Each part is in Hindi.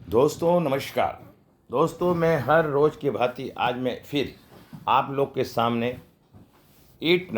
दोस्तों नमस्कार। दोस्तों मैं हर रोज़ की भांति आज मैं फिर आप लोग के सामने 8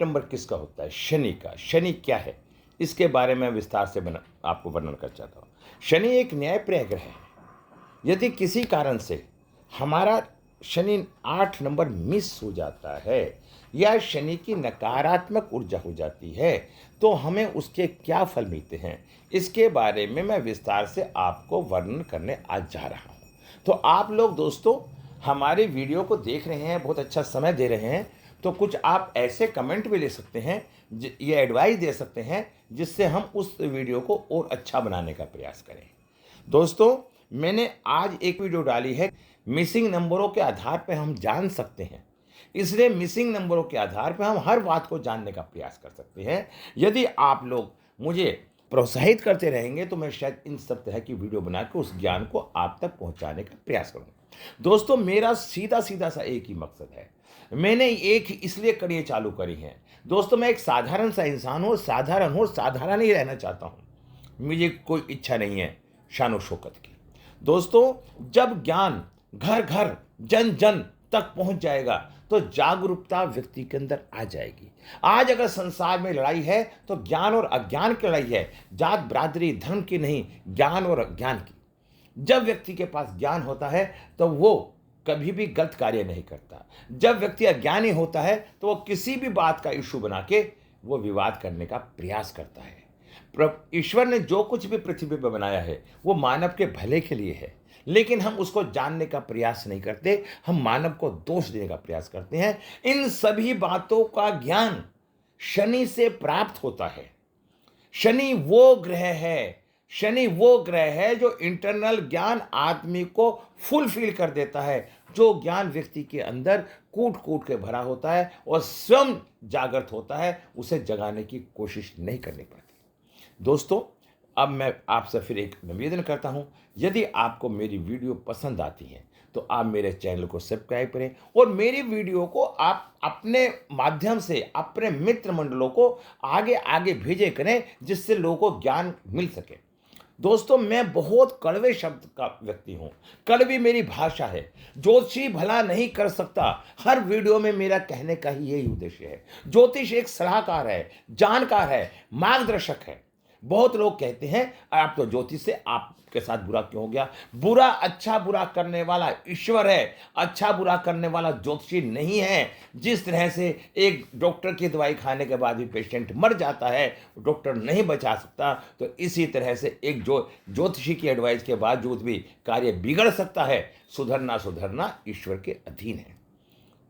नंबर किसका होता है? शनि का। शनि क्या है इसके बारे में विस्तार से आपको वर्णन कर चाहता हूँ। शनि एक न्यायप्रिय ग्रह है। यदि किसी कारण से हमारा शनि 8 नंबर मिस हो जाता है या शनि की नकारात्मक ऊर्जा हो जाती है तो हमें उसके क्या फल मिलते हैं, इसके बारे में मैं विस्तार से आपको वर्णन करने आज जा रहा हूँ। तो आप लोग दोस्तों हमारे वीडियो को देख रहे हैं, बहुत अच्छा समय दे रहे हैं, तो कुछ आप ऐसे कमेंट भी ले सकते हैं, ये एडवाइस दे सकते हैं जिससे हम उस वीडियो को और अच्छा बनाने का प्रयास करें। दोस्तों मैंने आज एक वीडियो डाली है, मिसिंग नंबरों के आधार पर हम जान सकते हैं। इसलिए मिसिंग नंबरों के आधार पर हम हर बात को जानने का प्रयास कर सकते हैं। यदि आप लोग मुझे प्रोत्साहित करते रहेंगे तो मैं शायद इन सब तरह की वीडियो बना के उस ज्ञान को आप तक पहुंचाने का प्रयास करूंगा। दोस्तों मेरा सीधा सीधा सा एक ही मकसद है, मैंने एक ही इसलिए कड़ियाँ चालू करी हैं। दोस्तों मैं एक साधारण सा इंसान हूँ, साधारण ही रहना चाहता हूँ। मुझे कोई इच्छा नहीं है शानो शौकत की। दोस्तों जब ज्ञान घर घर जन जन तक पहुंच जाएगा तो जागरूकता व्यक्ति के अंदर आ जाएगी। आज अगर संसार में लड़ाई है तो ज्ञान और अज्ञान की लड़ाई है, जात बरादरी धर्म की नहीं, ज्ञान और अज्ञान की। जब व्यक्ति के पास ज्ञान होता है तो वो कभी भी गलत कार्य नहीं करता। जब व्यक्ति अज्ञानी होता है तो वो किसी भी बात का इशू बना के वो विवाद करने का प्रयास करता है। ईश्वर ने जो कुछ भी पृथ्वी पर बनाया है वो मानव के भले के लिए है, लेकिन हम उसको जानने का प्रयास नहीं करते, हम मानव को दोष देने का प्रयास करते हैं। इन सभी बातों का ज्ञान शनि से प्राप्त होता है। शनि वो ग्रह है जो इंटरनल ज्ञान आदमी को फुलफिल कर देता है। जो ज्ञान व्यक्ति के अंदर कूट कूट के भरा होता है और स्वयं जागृत होता है, उसे जगाने की कोशिश नहीं करनी पड़ती। दोस्तों अब मैं आपसे फिर एक निवेदन करता हूं, यदि आपको मेरी वीडियो पसंद आती है तो आप मेरे चैनल को सब्सक्राइब करें और मेरी वीडियो को आप अपने माध्यम से अपने मित्र मंडलों को आगे आगे भेजे करें, जिससे लोगों को ज्ञान मिल सके। दोस्तों मैं बहुत कड़वे शब्द का व्यक्ति हूं, कड़वी मेरी भाषा है। ज्योतिषी भला नहीं कर सकता, हर वीडियो में मेरा कहने का ही यही उद्देश्य है। ज्योतिष एक सलाहकार है, जानकार है, मार्गदर्शक है। बहुत लोग कहते हैं आप तो ज्योतिष से आपके साथ बुरा क्यों हो गया? बुरा अच्छा बुरा करने वाला ईश्वर है, अच्छा बुरा करने वाला ज्योतिषी नहीं है। जिस तरह से एक डॉक्टर की दवाई खाने के बाद भी पेशेंट मर जाता है, डॉक्टर नहीं बचा सकता, तो इसी तरह से एक ज्योतिषी की एडवाइस के बावजूद भी कार्य बिगड़ सकता है। सुधरना सुधरना ईश्वर के अधीन है।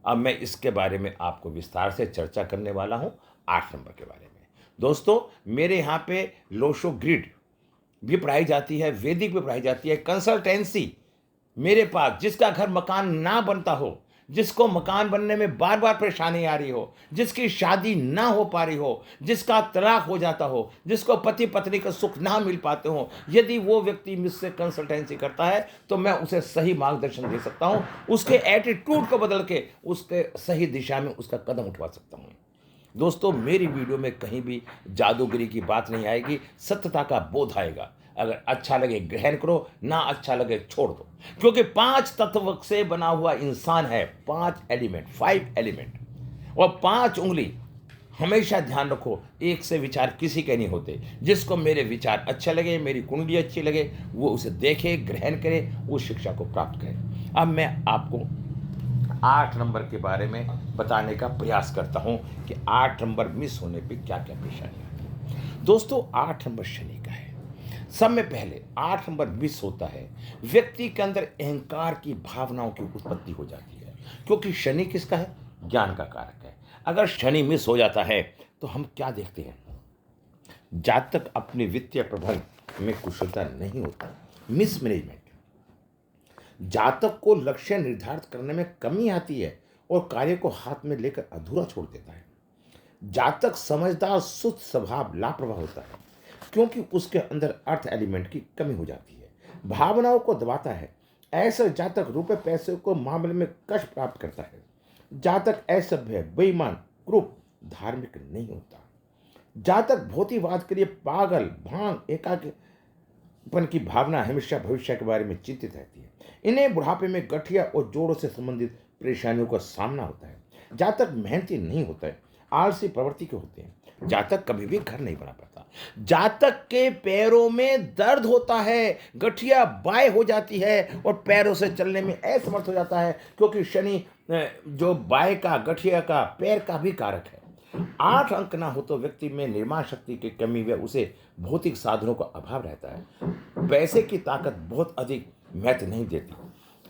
अब मैं इसके बारे में आपको विस्तार से चर्चा करने वाला हूं, 8 नंबर के बारे में। दोस्तों मेरे यहाँ पे लोशो ग्रिड भी पढ़ाई जाती है, वैदिक भी पढ़ाई जाती है, कंसल्टेंसी मेरे पास, जिसका घर मकान ना बनता हो, जिसको मकान बनने में बार बार परेशानी आ रही हो, जिसकी शादी ना हो पा रही हो, जिसका तलाक हो जाता हो, जिसको पति पत्नी का सुख ना मिल पाते हो, यदि वो व्यक्ति मुझसे कंसल्टेंसी करता है तो मैं उसे सही मार्गदर्शन दे सकता हूँ, उसके एटीट्यूड को बदल के उसके सही दिशा में उसका कदम उठवा सकता हूँ। दोस्तों मेरी वीडियो में कहीं भी जादूगरी की बात नहीं आएगी, सत्यता का बोध आएगा। अगर अच्छा लगे ग्रहण करो, ना अच्छा लगे छोड़ दो, क्योंकि 5 तत्व से बना हुआ इंसान है, 5 एलिमेंट, 5 एलिमेंट, और 5 उंगली। हमेशा ध्यान रखो, एक से विचार किसी के नहीं होते। जिसको मेरे विचार अच्छे लगे, मेरी कुंडली अच्छी लगे, वो उसे देखे, ग्रहण करे, उस शिक्षा को प्राप्त करे। अब मैं आपको 8 नंबर के बारे में बताने का प्रयास करता हूं कि 8 नंबर मिस होने पे क्या क्या परेशानी आती है। दोस्तों 8 नंबर शनि का है। सब में पहले 8 नंबर मिस होता है, व्यक्ति के अंदर अहंकार की भावनाओं की उत्पत्ति हो जाती है, क्योंकि शनि किसका है? ज्ञान का कारक है। अगर शनि मिस हो जाता है तो हम क्या देखते हैं? जातक अपने वित्तीय प्रबंधन में कुशलता नहीं होता, मिसमैनेजमेंट। जातक को लक्ष्य निर्धारित करने में कमी आती है और कार्य को हाथ में लेकर अधूरा छोड़ देता है। जातक समझदार, शुद्ध स्वभाव, लापरवाह होता है, क्योंकि उसके अंदर अर्थ एलिमेंट की कमी हो जाती है, भावनाओं को दबाता है। ऐसा जातक रुपए पैसे को मामले में कष्ट प्राप्त करता है। जातक असभ्य, बेईमान, क्रूर, धार्मिक नहीं होता। जातक भौतिकवाद के लिए पागल, भांग, एकाकी पन की भावना हमेशा भविष्य के बारे में चिंतित रहती है। इन्हें बुढ़ापे में गठिया और जोड़ों से संबंधित परेशानियों का सामना होता है। जहाँ तक मेहनती नहीं होता है, आलसी प्रवृत्ति के होते हैं, जहाँ तक कभी भी घर नहीं बना पाता, जहाँ तक के पैरों में दर्द होता है, गठिया बाय हो जाती है और पैरों से चलने में असमर्थ हो जाता है, क्योंकि शनि जो बाय का, गठिया का, पैर का भी कारक है। 8 अंक ना हो तो व्यक्ति में निर्माण शक्ति की कमी व उसे भौतिक साधनों का अभाव रहता है। पैसे की ताकत बहुत अधिक महत्व नहीं देती।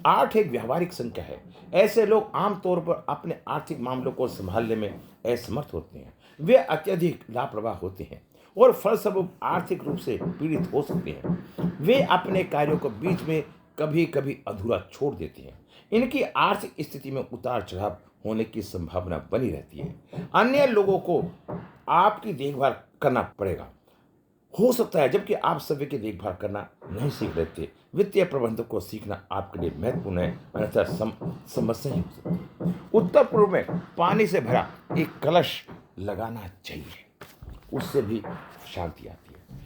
8 एक व्यावहारिक संख्या है। ऐसे लोग आमतौर पर अपने आर्थिक मामलों को संभालने में असमर्थ होते हैं। वे अत्यधिक लापरवाह होते हैं और फलस्वरूप आर्थिक रूप से पीड़ित हो सकते हैं। वे अपने कार्यों को बीच में कभी कभी अधूरा छोड़ देते हैं। इनकी आर्थिक स्थिति में उतार चढ़ाव होने की संभावना बनी रहती है। अन्य लोगों को आपकी देखभाल करना पड़ेगा, हो सकता है, जबकि आप सभी की देखभाल करना नहीं सीख लेते। वित्तीय प्रबंधन को सीखना आपके लिए महत्वपूर्ण है, अन्यथा समस्या ही हो सकती है। उत्तर पूर्व में पानी से भरा एक कलश लगाना चाहिए, उससे भी शांति आती है।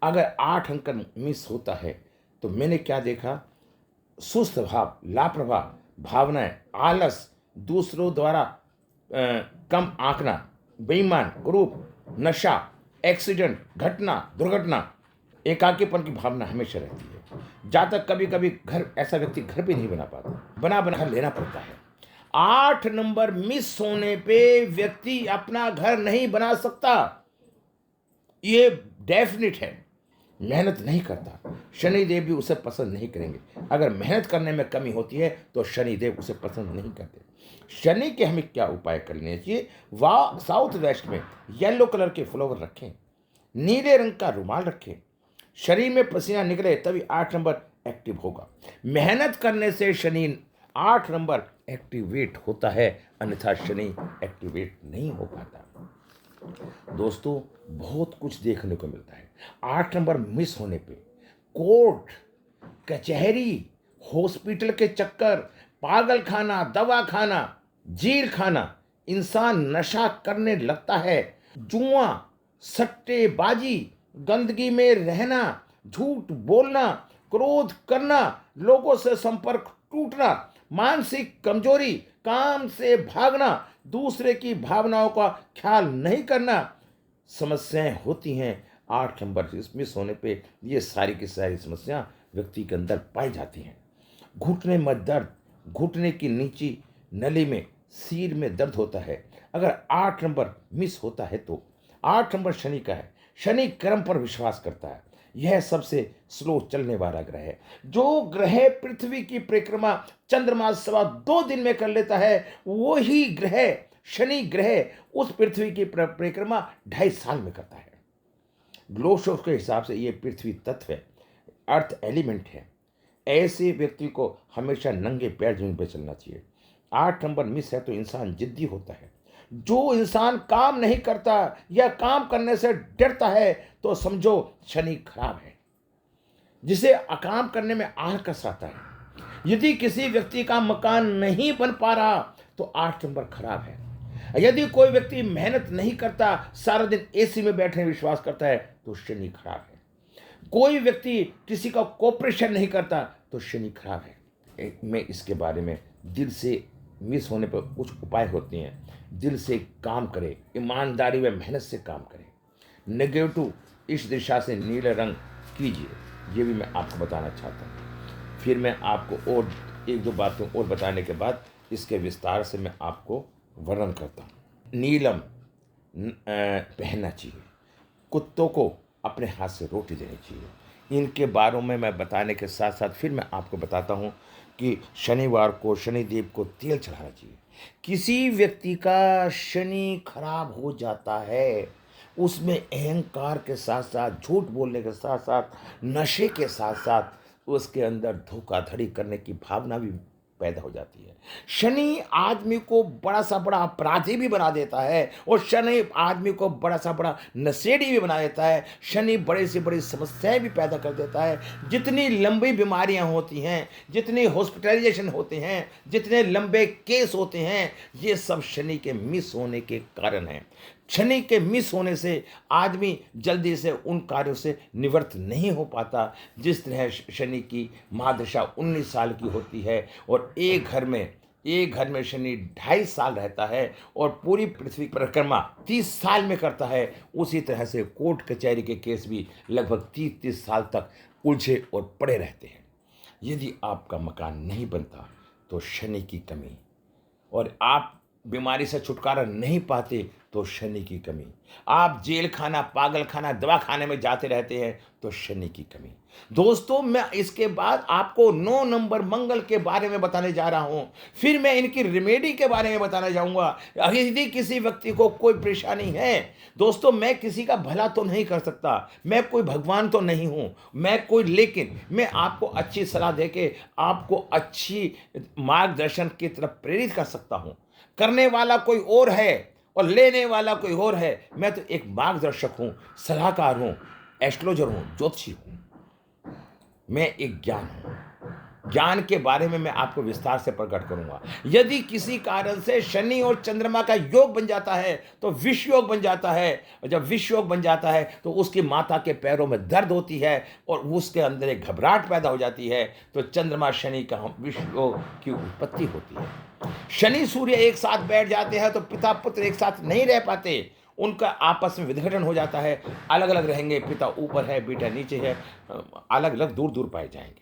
अगर 8 अंक मिस होता है तो मैंने क्या देखा? सुस्त भाव, लापरवाह भावनाएं, आलस, दूसरों द्वारा कम आंकना, बेईमान, क्रूप, नशा, एक्सीडेंट, घटना, दुर्घटना, एकाकीपन की भावना हमेशा रहती है। जहाँ तक कभी कभी घर, ऐसा व्यक्ति घर भी नहीं बना पाता, बना लेना पड़ता है। 8 नंबर मिस होने पे व्यक्ति अपना घर नहीं बना सकता, ये डेफिनेट है। मेहनत नहीं करता, शनिदेव भी उसे पसंद नहीं करेंगे। अगर मेहनत करने में कमी होती है तो शनिदेव उसे पसंद नहीं करते। शनि के हमें क्या उपाय करने चाहिए? साउथ वेस्ट में येलो कलर के फ्लावर रखें, नीले रंग का रुमाल रखें, शरीर में पसीना निकले तभी 8 नंबर एक्टिव होगा। मेहनत करने से शनि 8 नंबर एक्टिवेट होता है, अन्यथा शनि एक्टिवेट नहीं हो पाता। दोस्तों, बहुत कुछ देखने को मिलता है। 8 नंबर मिस होने पे कोर्ट कचहरी, हॉस्पिटल के चक्कर, पागल खाना, दवा खाना, जीर खाना, इंसान नशा करने लगता है। जुआ, सट्टेबाजी, गंदगी में रहना, झूठ बोलना, क्रोध करना, लोगों से संपर्क टूटना, मानसिक कमजोरी, काम से भागना, दूसरे की भावनाओं का ख्याल नहीं करना, समस्याएं होती हैं। 8 नंबर मिस होने पे ये सारी की सारी समस्या व्यक्ति के अंदर पाई जाती हैं। घुटने में दर्द, घुटने की नीची नली में, सिर में दर्द होता है। अगर 8 नंबर मिस होता है तो 8 नंबर शनि का है। शनि कर्म पर विश्वास करता है। यह सबसे स्लो चलने वाला ग्रह है। जो ग्रह पृथ्वी की परिक्रमा चंद्रमा 2.25 दिन में कर लेता है, वो ही ग्रह, शनि ग्रह, उस पृथ्वी की परिक्रमा 2.5 साल में करता है। ग्लोशों के हिसाब से ये पृथ्वी तत्व है, अर्थ एलिमेंट है। ऐसे व्यक्ति को हमेशा नंगे पैर जमीन पर चलना चाहिए। 8 नंबर मिस है तो इंसान जिद्दी होता है। जो इंसान काम नहीं करता या काम करने से डरता है तो समझो शनि खराब है। जिसे काम करने में आलस आता है। यदि किसी व्यक्ति का मकान नहीं बन पा रहा तो 8 नंबर खराब है। यदि कोई व्यक्ति मेहनत नहीं करता, सारा दिन एसी में बैठने विश्वास करता है तो शनि खराब है। कोई व्यक्ति किसी का कोऑपरेशन नहीं करता तो शनि खराब है। मैं इसके बारे में, दिल से मिस होने पर कुछ उपाय होते हैं। दिल से काम करें, ईमानदारी व मेहनत से काम करें। नेगेटिव इस दिशा से नीले रंग कीजिए, ये भी मैं आपको बताना चाहता हूँ। फिर मैं आपको और 1-2 बातें और बताने के बाद इसके विस्तार से मैं आपको वर्णन करता हूँ। नीलम पहनना चाहिए। कुत्तों को अपने हाथ से रोटी देनी चाहिए। इनके बारे में मैं बताने के साथ साथ फिर मैं आपको बताता हूँ कि शनिवार को शनिदेव को तेल चढ़ाना चाहिए। किसी व्यक्ति का शनि खराब हो जाता है, उसमें अहंकार के साथ साथ, झूठ बोलने के साथ साथ, नशे के साथ साथ उसके अंदर धोखाधड़ी करने की भावना भी पैदा हो जाती है। शनि आदमी को बड़ा सा बड़ा अपराधी भी बना देता है और शनि आदमी को बड़ा सा बड़ा नशेड़ी भी बना देता है। शनि बड़े से बड़ी समस्याएं भी पैदा कर देता है। जितनी लंबी बीमारियां होती हैं, जितनी हॉस्पिटलाइजेशन होते हैं, जितने लंबे केस होते हैं, ये सब शनि के मिस होने के कारण हैं। शनि के मिस होने से आदमी जल्दी से उन कार्यों से निवृत्त नहीं हो पाता। जिस तरह शनि की महादशा 19 साल की होती है और एक घर में शनि 2.5 साल रहता है और पूरी पृथ्वी परिक्रमा 30 साल में करता है, उसी तरह से कोर्ट कचहरी के केस भी लगभग 30-30 साल तक उलझे और पड़े रहते हैं। यदि आपका मकान नहीं बनता तो शनि की कमी, और आप बीमारी से छुटकारा नहीं पाते तो शनि की कमी, आप जेल खाना, पागल खाना, दवा खाने में जाते रहते हैं तो शनि की कमी। दोस्तों, मैं इसके बाद आपको 9 नंबर मंगल के बारे में बताने जा रहा हूं, फिर मैं इनकी रेमेडी के बारे में बताना चाहूंगा। यदि किसी व्यक्ति को कोई परेशानी है, दोस्तों, मैं किसी का भला तो नहीं कर सकता, मैं कोई भगवान तो नहीं हूं, लेकिन मैं आपको अच्छी सलाह देके आपको अच्छी मार्गदर्शन की तरफ प्रेरित कर सकता हूं। करने वाला कोई और है और लेने वाला कोई और है। मैं तो एक मार्गदर्शक हूं, सलाहकार हूं, एस्ट्रोलॉजर हूं, ज्योतिषी हूं। मैं एक ज्ञान हूं। ज्ञान के बारे में मैं आपको विस्तार से प्रकट करूंगा। यदि किसी कारण से शनि और चंद्रमा का योग बन जाता है तो विष योग बन जाता है, और जब विष योग बन जाता है तो उसकी माता के पैरों में दर्द होती है और उसके अंदर एक घबराहट पैदा हो जाती है, तो चंद्रमा शनि का विष योग की उत्पत्ति होती है। शनि सूर्य एक साथ बैठ जाते हैं तो पिता पुत्र एक साथ नहीं रह पाते, उनका आपस में विघटन हो जाता है, अलग अलग रहेंगे, पिता ऊपर है, बेटा नीचे है, अलग अलग दूर दूर पाए जाएंगे।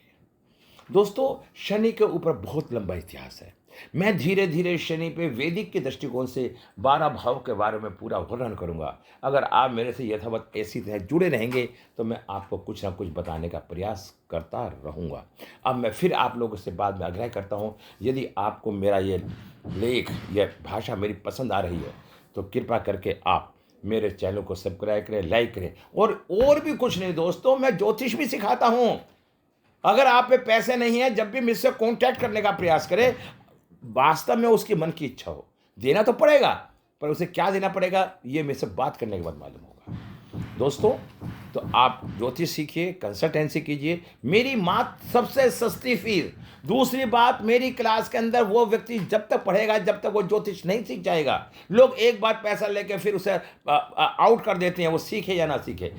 दोस्तों, शनि के ऊपर बहुत लंबा इतिहास है। मैं धीरे धीरे शनि पे वैदिक के दृष्टिकोण से 12 भाव के बारे में पूरा वर्णन करूंगा। अगर आप मेरे से यथावत ऐसी तरह जुड़े रहेंगे तो मैं आपको कुछ ना कुछ बताने का प्रयास करता रहूंगा। अब मैं फिर आप लोगों से बाद में आग्रह करता हूं, यदि आपको मेरा ये लेख, यह भाषा मेरी पसंद आ रही है तो कृपा करके आप मेरे चैनल को सब्सक्राइब करें, लाइक करें। और भी कुछ नहीं दोस्तों, मैं ज्योतिष भी सिखाता हूं। अगर आप पे पैसे नहीं है, जब भी मुझसे कांटेक्ट करने का प्रयास करें, वास्तव में उसकी मन की इच्छा हो, देना तो पड़ेगा, पर उसे क्या देना पड़ेगा ये मुझसे बात करने के बाद मालूम होगा। दोस्तों, तो आप ज्योतिष सीखिए, कंसल्टेंसी कीजिए, मेरी मात्र सबसे सस्ती फीस। दूसरी बात, मेरी क्लास के अंदर वो व्यक्ति जब तक पढ़ेगा जब तक वो ज्योतिष नहीं सीख जाएगा। लोग एक बार पैसा लेके फिर उसे आउट कर देते हैं, वो सीखे या ना सीखे,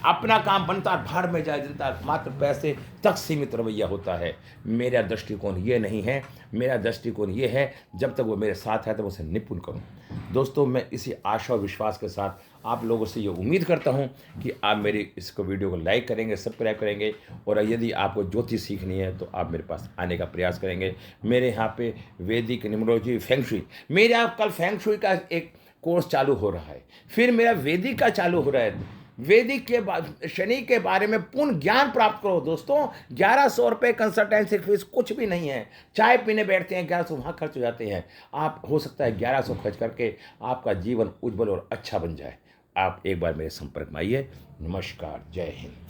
अपना काम बनता है, भाड़ में जाए जनता, मात्र पैसे तक सीमित रवैया होता है। मेरा दृष्टिकोण ये नहीं है, मेरा दृष्टिकोण ये है, जब तक वो मेरे साथ है तो उसे निपुण करूं। दोस्तों, मैं इसी आशा और विश्वास के साथ आप लोगों से ये उम्मीद करता हूं कि आप मेरी इसको वीडियो को लाइक करेंगे, सब्सक्राइब करेंगे, और यदि आपको ज्योतिष सीखनी है तो आप मेरे पास आने का प्रयास करेंगे। मेरे यहाँ पे वैदिक, न्यूमरोलॉजी, फेंग शुई, मेरा कल फेंग शुई का एक कोर्स चालू हो रहा है, फिर मेरा वैदिक का चालू हो रहा है। वैदिक के बाद शनि के बारे में पूर्ण ज्ञान प्राप्त करो। दोस्तों, 1100 रुपये कंसल्टेंसी फीस कुछ भी नहीं है। चाय पीने बैठते हैं 1100 वहाँ खर्च हो जाते हैं। आप हो सकता है 1100 खर्च करके आपका जीवन उज्जवल और अच्छा बन जाए। आप एक बार मेरे संपर्क में आइए। नमस्कार, जय हिंद।